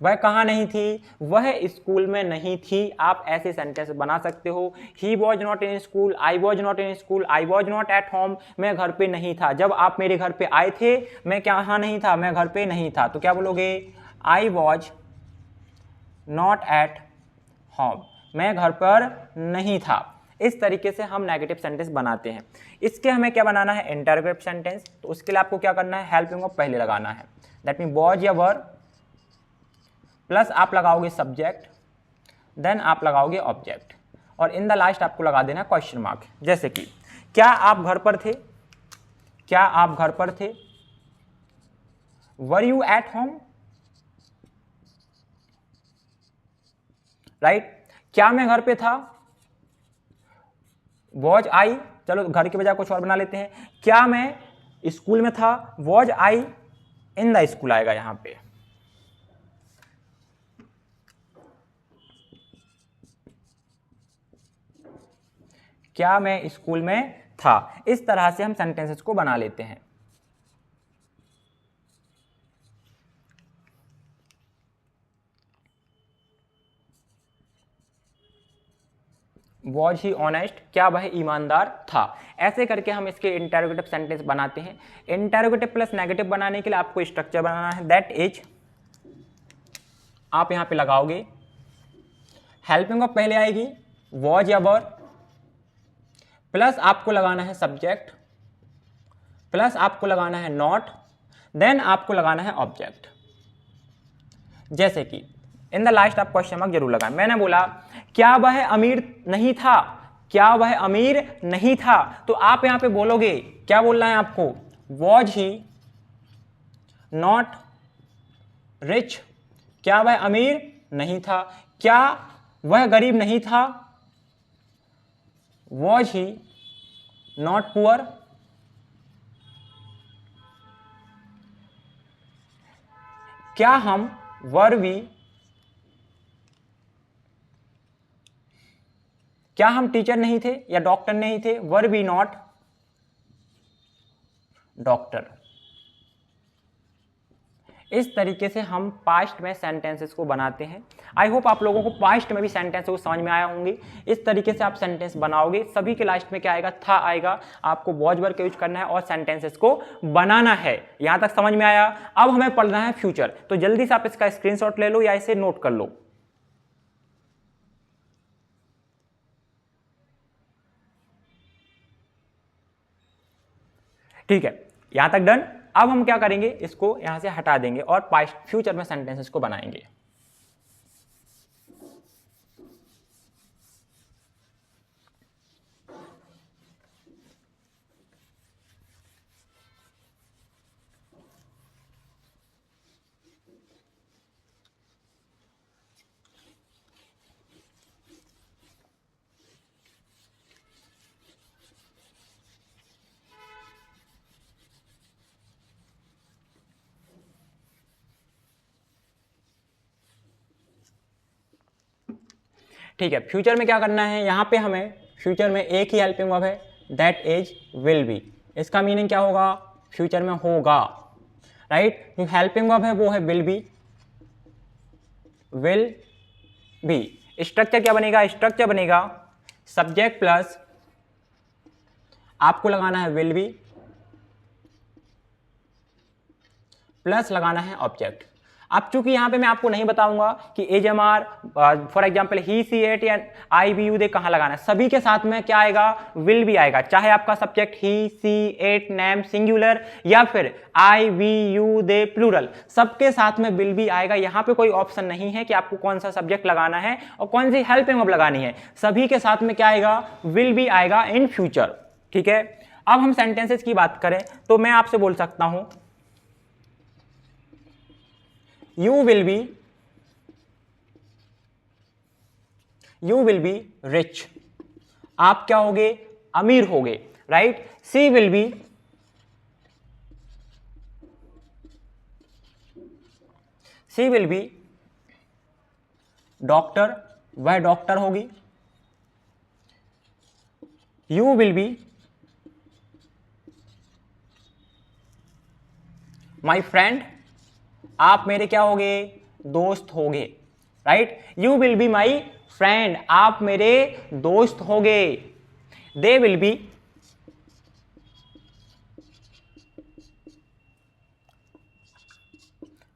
वह कहां नहीं थी? वह स्कूल में नहीं थी। आप ऐसे सेंटेंस बना सकते हो। ही was not in school, I was not in school, I was not at home, मैं घर पे नहीं था। जब आप मेरे घर पे आए थे, मैं कहां नहीं था? मैं घर पे नहीं था। तो क्या बोलोगे? I was not at home, मैं घर पर नहीं था। इस तरीके से हम नेगेटिव सेंटेंस बनाते हैं। इसके हमें क्या बनाना है? Interrogative sentence. तो उसके लिए आपको क्या करना है? हेल्पिंग ऑफ पहले लगाना है, दैट मीन वॉज या वर, प्लस आप लगाओगे सब्जेक्ट, देन आप लगाओगे ऑब्जेक्ट, और इन द लास्ट आपको लगा देना क्वेश्चन मार्क। जैसे कि क्या आप घर पर थे? क्या आप घर पर थे? Were you at home, right. क्या मैं घर पे था? वॉज आई, चलो घर के बजाय कुछ और बना लेते हैं। क्या मैं स्कूल में था? Was I in the school आएगा यहां पे। क्या मैं स्कूल में था। इस तरह से हम सेंटेंसेस को बना लेते हैं। वॉज ही ऑनेस्ट, क्या वह ईमानदार था। ऐसे करके हम इसके इंटरोगेटिव सेंटेंस बनाते हैं। इंटरोगेटिव प्लस नेगेटिव बनाने के लिए आपको स्ट्रक्चर बनाना है, दैट इज आप यहां पे लगाओगे, हेल्पिंग ऑफ पहले आएगी वॉज या वर, प्लस आपको लगाना है सब्जेक्ट, प्लस आपको लगाना है नॉट, देन आपको लगाना है ऑब्जेक्ट। जैसे कि इन द लास्ट आप क्वेश्चन मार्क जरूर लगाएं। मैंने बोला क्या वह अमीर नहीं था, क्या वह अमीर नहीं था, तो आप यहां पे बोलोगे, क्या बोलना है आपको, वॉज ही नॉट रिच, क्या वह अमीर नहीं था। क्या वह गरीब नहीं था, वॉज ही नॉट पुअर। क्या हम वर वी, क्या हम टीचर नहीं थे या डॉक्टर नहीं थे, वर वी नॉट डॉक्टर। इस तरीके से हम पास्ट में सेंटेंसेस को बनाते हैं। आई होप आप लोगों को पास्ट में भी सेंटेंस को समझ में आया होंगे। इस तरीके से आप सेंटेंस बनाओगे, सभी के लास्ट में क्या आएगा, था आएगा। आपको वॉज वर्ब का यूज करना है और सेंटेंसेस को बनाना है। यहां तक समझ में आया। अब हमें पढ़ना है फ्यूचर, तो जल्दी से आप इसका स्क्रीनशॉट ले लो या इसे नोट कर लो। ठीक है, यहां तक डन। अब हम क्या करेंगे, इसको यहां से हटा देंगे और पास्ट फ्यूचर में सेंटेंसेस को बनाएंगे। ठीक है, फ्यूचर में क्या करना है, यहां पे हमें फ्यूचर में एक ही हेल्पिंग वर्ब है, दैट इज विल बी। इसका मीनिंग क्या होगा, फ्यूचर में होगा, राइट। जो हेल्पिंग वर्ब है वो है will be, will be. Structure क्या बनेगा, स्ट्रक्चर बनेगा सब्जेक्ट प्लस आपको लगाना है विल बी, प्लस लगाना है ऑब्जेक्ट। अब चूंकि यहां पे मैं आपको नहीं बताऊंगा कि is am are for example he she it या आई बी यू दे कहां लगाना है, सभी के साथ में क्या आएगा, विल भी आएगा। चाहे आपका subject he she eight name singular या फिर आई वी यू दे प्लूरल, सबके साथ में विल भी आएगा। यहां पे कोई ऑप्शन नहीं है कि आपको कौन सा सब्जेक्ट लगाना है और कौन सी हेल्पिंग वर्ब लगानी है, सभी के साथ में क्या आएगा, विल भी आएगा इन फ्यूचर। ठीक है, अब हम सेंटेंसेस की बात करें तो मैं आपसे बोल सकता हूं you will be rich, आप क्या होगे, अमीर होगे, right. she will be doctor, वह डॉक्टर होगी। you will be my friend, आप मेरे क्या होगे, दोस्त होगे, right. You will be my friend, आप मेरे दोस्त होगे। They will be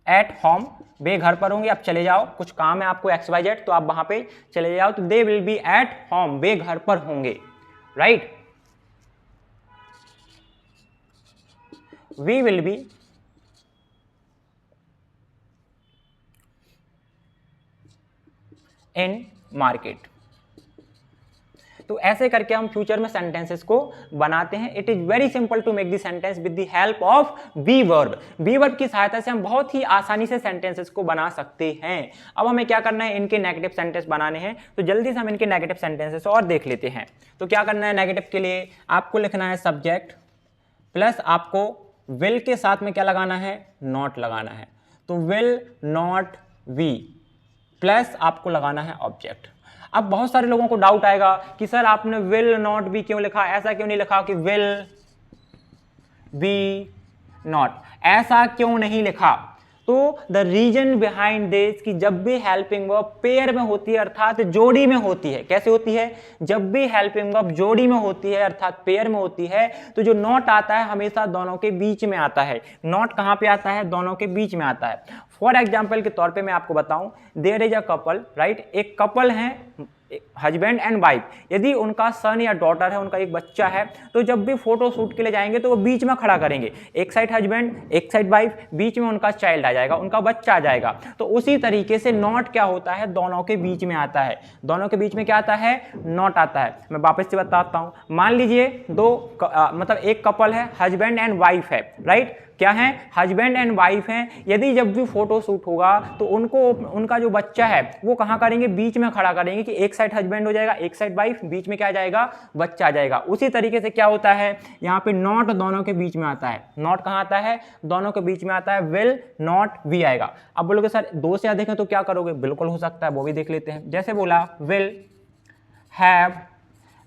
at home, वे घर पर होंगे। आप चले जाओ, कुछ काम है आपको XYZ, तो आप वहां पे चले जाओ, तो they will be at home, वे घर पर होंगे, right. We will be in market. तो ऐसे करके हम फ्यूचर में सेंटेंसेस को बनाते हैं। It is very simple to make the sentence with the help of be verb. Be verb की सहायता से हम बहुत ही आसानी से सेंटेंसेस को बना सकते हैं। अब हमें क्या करना है, इनके नेगेटिव सेंटेंस बनाने हैं, तो जल्दी से हम इनके नेगेटिव सेंटेंसेस और देख लेते हैं। तो क्या करना है, नेगेटिव के लिए आपको लिखना है सब्जेक्ट प्लस आपको विल के साथ में क्या लगाना है, नॉट लगाना है। तो विल नॉट बी प्लस आपको लगाना है ऑब्जेक्ट। अब बहुत सारे लोगों को डाउट आएगा कि सर आपने विल नॉट बी क्यों लिखा, ऐसा क्यों नहीं लिखा कि विल बी नॉट, ऐसा क्यों नहीं लिखा? तो द रीजन बिहाइंड दिस कि जब भी हेल्पिंग वर्ब पेयर में होती है अर्थात जोड़ी में होती है, कैसे होती है, जब भी हेल्पिंग वर्ब जोड़ी में होती है अर्थात पेयर में होती है तो जो नॉट आता है हमेशा दोनों के बीच में आता है। नॉट कहां पे आता है, दोनों के बीच में आता है। फॉर एग्जाम्पल के तौर पे मैं आपको बताऊं, there is a couple, right, एक कपल है हस्बैंड एंड वाइफ, यदि उनका सन या डॉटर है, उनका एक बच्चा है, तो जब भी फोटो शूट के लिए जाएंगे तो वो बीच में खड़ा करेंगे, एक साइड हस्बैंड एक साइड वाइफ, बीच में उनका चाइल्ड आ जाएगा, उनका बच्चा आ जाएगा। तो उसी तरीके से नॉट क्या होता है, दोनों के बीच में आता है। दोनों के बीच में क्या आता है, नॉट आता है। मैं वापस से बताता हूं, मान लीजिए मतलब एक कपल है, हस्बैंड एंड वाइफ है, राइट, क्या है, हस्बैंड एंड वाइफ हैं। यदि जब भी फोटो शूट होगा तो उनका जो बच्चा है वो कहां करेंगे, बीच में खड़ा करेंगे कि एक साइड हस्बैंड हो जाएगा, एक साइड वाइफ, बीच में क्या आ जाएगा, बच्चा आ जाएगा। उसी तरीके से क्या होता है, यहां पे नॉट दोनों के बीच में आता है। नॉट कहां आता है, दोनों के बीच में आता है, विल नॉट बी आएगा। अब बोलोगे सर दो से अधिक है तो क्या करोगे, बिल्कुल हो सकता है, वो भी देख लेते हैं। जैसे बोला विल हैव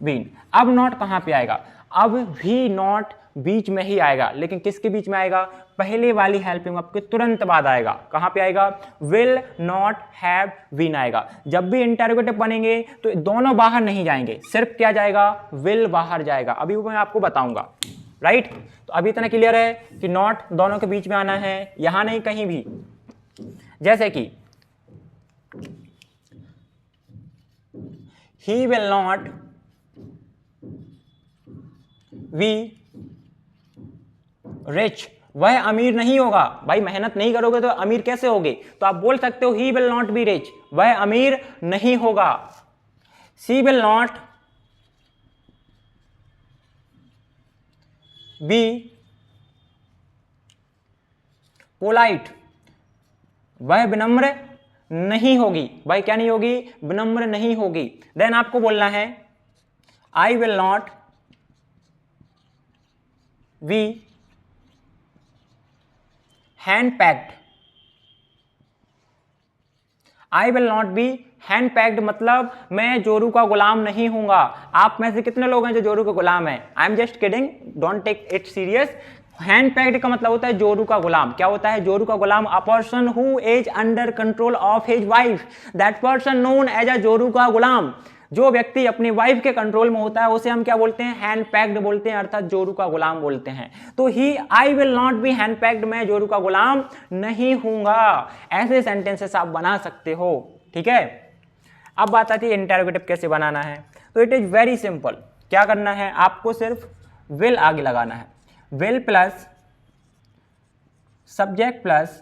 बीन, अब नॉट कहां पे आएगा, अब भी नॉट बीच में ही आएगा, लेकिन किसके बीच में आएगा, पहले वाली हेल्पिंग वर्ब के तुरंत बाद आएगा। कहां पे आएगा, विल नॉट हैव बीन आएगा। जब भी इंटरोगेटिव बनेंगे तो दोनों बाहर नहीं जाएंगे, सिर्फ क्या जाएगा, विल बाहर जाएगा। अभी मैं आपको बताऊंगा, राइट। तो अभी इतना क्लियर है कि नॉट दोनों के बीच में आना है, यहां नहीं कहीं भी। जैसे कि he will not be rich, वह अमीर नहीं होगा। भाई मेहनत नहीं करोगे तो अमीर कैसे होगे, तो आप बोल सकते हो he will not be rich, वह अमीर नहीं होगा। She will not be polite, वह विनम्र नहीं होगी। भाई क्या नहीं होगी, विनम्र नहीं होगी। देन आपको बोलना है आई will not be hand packed, I will not be hand packed मतलब मैं जोरू का गुलाम नहीं हूंगा। आप में से कितने लोग हैं जो जोरू का गुलाम है, I am just kidding, don't take it serious. Henpecked का मतलब होता है जोरू का गुलाम। क्या होता है जोरू का गुलाम, a person who is under control of his wife, that person known as a जोरू का गुलाम। जो व्यक्ति अपनी वाइफ के कंट्रोल में होता है उसे हम क्या बोलते हैं, हैंड पैक्ड बोलते हैं, अर्थात जोरू का गुलाम बोलते हैं। तो he I will not be henpecked, मैं जोरू का गुलाम नहीं हूंगा। ऐसे सेंटेंसेस आप बना सकते हो, ठीक है। अब बात आती है इंटरोगेटिव कैसे बनाना है। तो इट इज वेरी सिंपल, क्या करना है, आपको सिर्फ विल आगे लगाना है, will plus subject plus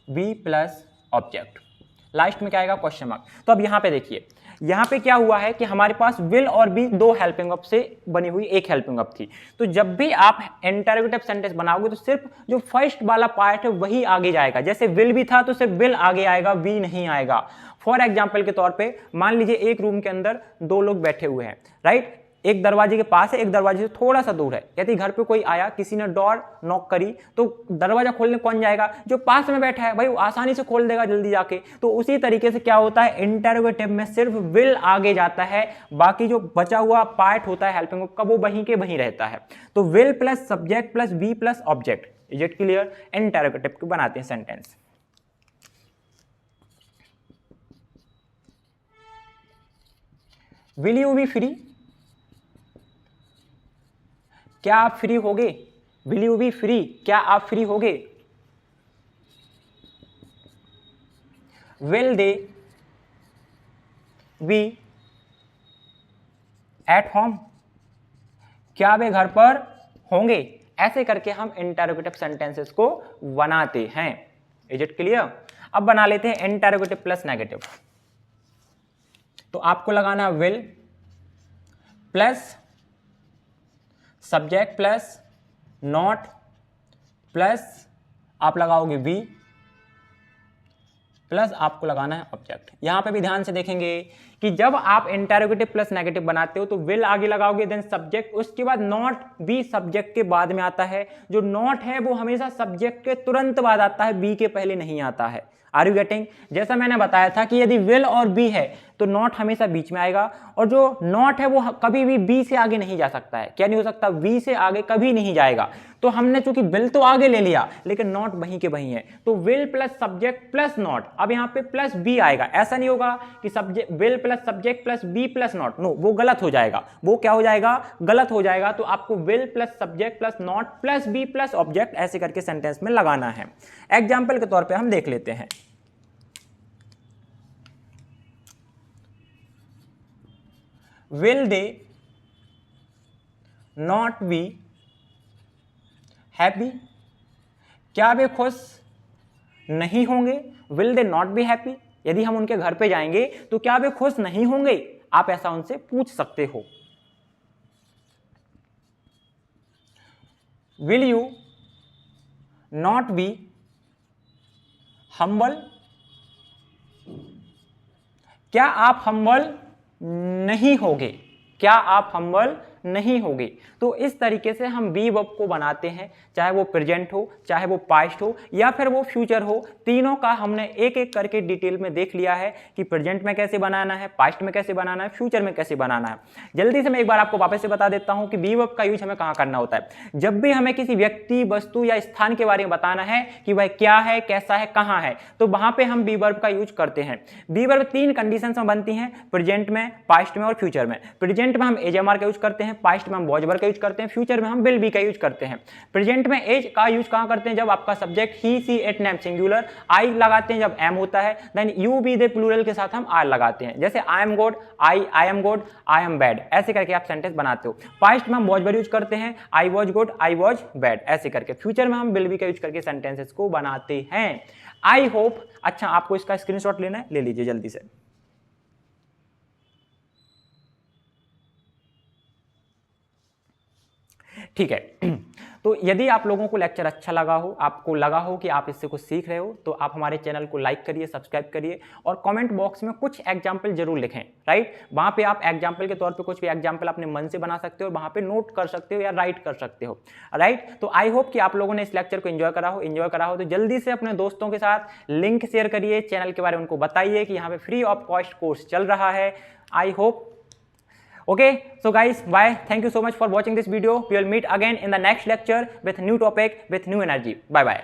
be plus object, last में क्या आएगा, क्वेश्चन मार्क। तो अब यहां पे देखिए, यहां पे क्या हुआ है कि हमारे पास विल और बी दो हेल्पिंग वर्ब से बनी हुई एक हेल्पिंग वर्ब थी। तो जब भी आप इंटरोगेटिव सेंटेंस बनाओगे तो सिर्फ जो फर्स्ट वाला पार्ट है वही आगे जाएगा। जैसे विल भी था तो सिर्फ विल आगे आएगा, बी नहीं आएगा। फॉर एग्जाम्पल के तौर पे मान लीजिए एक रूम के अंदर दो लोग बैठे हुए हैं, राइट, एक दरवाजे के पास है, एक दरवाजे से थोड़ा सा दूर है। यदि घर पे कोई आया, किसी ने डोर नॉक करी, तो दरवाजा खोलने कौन जाएगा, जो पास में बैठा है, भाई वो आसानी से खोल देगा जल्दी जाके। तो उसी तरीके से क्या होता है, इंटरोगेटिव में सिर्फ विल आगे जाता है, बाकी जो बचा हुआ पार्ट होता है हेल्पिंग वर्ब का वो वहीं के वहीं रहता है। तो will plus subject plus be plus object, is it clear. Interrogative को बनाते हैं sentence. Will you be free, क्या आप फ्री होगे, विल यू बी फ्री, क्या आप फ्री होगे। Will they B at home, क्या वे घर पर होंगे। ऐसे करके हम इंटरोगेटिव सेंटेंसेस को बनाते हैं, इज इट क्लियर। अब बना लेते हैं इंटरोगेटिव प्लस नेगेटिव। तो आपको लगाना will plus subject plus not plus आप लगाओगे बी प्लस आपको लगाना है ऑब्जेक्ट। यहां पे भी ध्यान से देखेंगे कि जब आप इंटरोगेटिव प्लस नेगेटिव बनाते हो तो विल आगे लगाओगे, देन सब्जेक्ट, उसके बाद नॉट बी सब्जेक्ट के बाद में आता है। जो नॉट है वो हमेशा सब्जेक्ट के तुरंत बाद आता है, बी के पहले नहीं आता है। Are you getting? जैसा मैंने बताया था कि यदि विल और बी है तो नॉट हमेशा बीच में आएगा, और जो नॉट है वो कभी भी बी से आगे नहीं जा सकता है। क्या नहीं हो सकता? बी से आगे कभी नहीं जाएगा। तो हमने चूंकि विल तो आगे ले लिया लेकिन नॉट वहीं के वहीं है, तो will plus subject plus not, अब यहां पे प्लस बी आएगा। ऐसा नहीं होगा कि subject will plus subject plus be plus not, no, वो गलत हो जाएगा। वो क्या हो जाएगा? गलत हो जाएगा। तो आपको will plus subject plus not plus be plus object ऐसे करके सेंटेंस में लगाना है। एग्जाम्पल के तौर पर हम देख लेते हैं। Will they not be happy? क्या वे खुश नहीं होंगे? Will they not be happy? यदि हम उनके घर पे जाएंगे तो क्या वे खुश नहीं होंगे? आप ऐसा उनसे पूछ सकते हो। Will you not be humble? क्या आप हम्बल नहीं होगे? क्या आप हम्बल नहीं होगे? तो इस तरीके से हम बी वर्ब को बनाते हैं, चाहे वो प्रेजेंट हो, चाहे वो पास्ट हो, या फिर वो फ्यूचर हो। तीनों का हमने एक एक करके डिटेल में देख लिया है कि प्रेजेंट में कैसे बनाना है, पास्ट में कैसे बनाना है, फ्यूचर में कैसे बनाना है। जल्दी से मैं एक बार आपको वापस से बता देता हूं कि बी वर्ब का यूज हमें कहां करना होता है। जब भी हमें किसी व्यक्ति, वस्तु या स्थान के बारे में बताना है कि वह क्या है, कैसा है, कहां है, तो वहां पे हम बी वर्ब का यूज करते हैं। बी वर्ब 3 कंडीशंस में बनती हैं, प्रेजेंट में, पास्ट में और फ्यूचर में। प्रेजेंट में हम एज एम आर का यूज करते हैं, पास्ट में हम वॉज वर्ब का यूज करते हैं, फ्यूचर में हम विल बी का यूज करते हैं। प्रेजेंट में एज का यूज कहां करते हैं? जब आपका subject he, she, it, name singular, I लगाते हैं जब एम होता है, then you, we, they plural के साथ हम आर लगाते हैं। जैसे I am good, I am good, I am bad, ऐसे करके आप सेंटेंस बनाते हो। पास्ट में हम वॉज वर्ब यूज करते हैं, I was good, I was bad, ऐसे करके। फ्यूचर में हम विल बी का यूज करके सेंटेंसेस को बनाते हैं। आई होप, अच्छा आपको इसका स्क्रीनशॉट लेना है, ले लीजिए जल्दी से। ठीक है। तो यदि आप लोगों को लेक्चर अच्छा लगा हो, आपको लगा हो कि आप इससे कुछ सीख रहे हो, तो आप हमारे चैनल को लाइक करिए, सब्सक्राइब करिए, और कमेंट बॉक्स में कुछ एग्जाम्पल जरूर लिखें। राइट, वहां पे आप एग्जाम्पल के तौर पे कुछ भी एग्जाम्पल अपने मन से बना सकते हो, वहां पे नोट कर सकते हो या राइट कर सकते हो। राइट, तो आई होप कि आप लोगों ने इस लेक्चर को एंजॉय करा हो। तो जल्दी से अपने दोस्तों के साथ लिंक शेयर करिए, चैनल के बारे में उनको बताइए कि यहाँ पे फ्री ऑफ कॉस्ट कोर्स चल रहा है। I hope Okay, so guys, bye. Thank you so much for watching this video. We will meet again in the next lecture with new topic, with new energy. Bye bye.